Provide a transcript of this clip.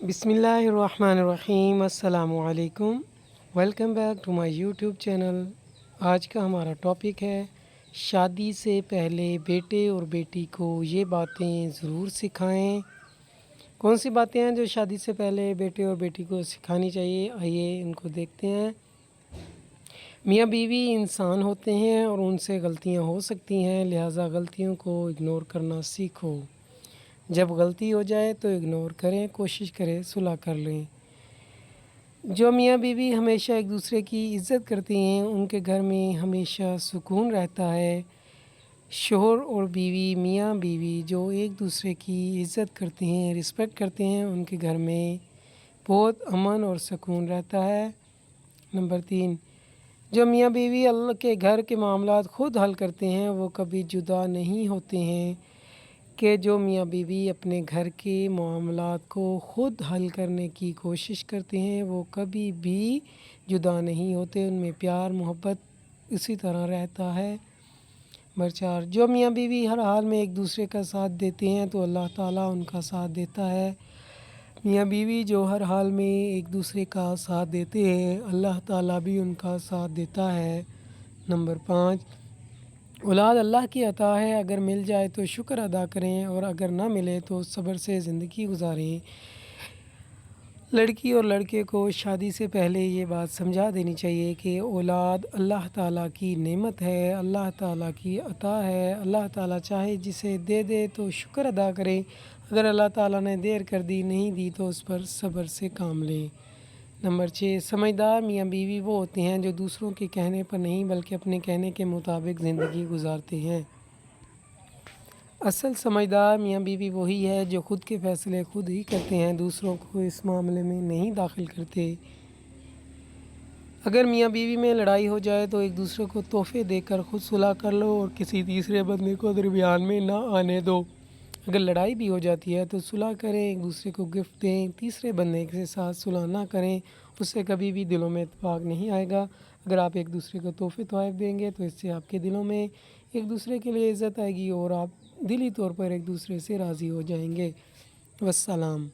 بسم اللہ الرحمن الرحیم۔ السلام علیکم، welcome back to my YouTube channel. آج کا ہمارا ٹاپک ہے شادی سے پہلے بیٹے اور بیٹی کو یہ باتیں ضرور سکھائیں۔ کون سی باتیں ہیں جو شادی سے پہلے بیٹے اور بیٹی کو سکھانی چاہیے؟ آئیے ان کو دیکھتے ہیں۔ میاں بیوی انسان ہوتے ہیں اور ان سے غلطیاں ہو سکتی ہیں، لہٰذا غلطیوں کو اگنور کرنا سیکھو۔ جب غلطی ہو جائے تو اگنور کریں، کوشش کریں صلح کر لیں۔ جو میاں بیوی ہمیشہ ایک دوسرے کی عزت کرتی ہیں ان کے گھر میں ہمیشہ سکون رہتا ہے۔ شوہر اور بیوی، میاں بیوی جو ایک دوسرے کی عزت کرتے ہیں، رسپیکٹ کرتے ہیں، ان کے گھر میں بہت امن اور سکون رہتا ہے۔ نمبر 3، جو میاں بیوی اللہ کے گھر کے معاملات خود حل کرتے ہیں وہ کبھی جدا نہیں ہوتے ہیں۔ کہ جو میاں بیوی اپنے گھر کے معاملات کو خود حل کرنے کی کوشش کرتے ہیں وہ کبھی بھی جدا نہیں ہوتے، ان میں پیار محبت اسی طرح رہتا ہے۔ نمبر 4، جو میاں بیوی ہر حال میں ایک دوسرے کا ساتھ دیتے ہیں تو اللہ تعالیٰ ان کا ساتھ دیتا ہے۔ میاں بیوی جو ہر حال میں ایک دوسرے کا ساتھ دیتے ہیں اللہ تعالیٰ بھی ان کا ساتھ دیتا ہے۔ نمبر 5، اولاد اللہ کی عطا ہے، اگر مل جائے تو شکر ادا کریں اور اگر نہ ملے تو صبر سے زندگی گزاریں۔ لڑکی اور لڑکے کو شادی سے پہلے یہ بات سمجھا دینی چاہیے کہ اولاد اللہ تعالیٰ کی نعمت ہے، اللہ تعالیٰ کی عطا ہے۔ اللہ تعالیٰ چاہے جسے دے دے تو شکر ادا کریں، اگر اللہ تعالیٰ نے دیر کر دی، نہیں دی تو اس پر صبر سے کام لیں۔ نمبر 6، سمجھدار میاں بیوی وہ ہوتے ہیں جو دوسروں کے کہنے پر نہیں بلکہ اپنے کہنے کے مطابق زندگی گزارتے ہیں۔ اصل سمجھدار میاں بیوی وہی ہے جو خود کے فیصلے خود ہی کرتے ہیں، دوسروں کو اس معاملے میں نہیں داخل کرتے۔ اگر میاں بیوی میں لڑائی ہو جائے تو ایک دوسرے کو تحفے دے کر خود صلح کر لو اور کسی تیسرے بندے کو درمیان میں نہ آنے دو۔ اگر لڑائی بھی ہو جاتی ہے تو صلح کریں، ایک دوسرے کو گفٹ دیں، تیسرے بندے کے ساتھ صلح نہ کریں، اس سے کبھی بھی دلوں میں اتفاق نہیں آئے گا۔ اگر آپ ایک دوسرے کو تحفے تحائف دیں گے تو اس سے آپ کے دلوں میں ایک دوسرے کے لیے عزت آئے گی اور آپ دلی طور پر ایک دوسرے سے راضی ہو جائیں گے۔ والسلام۔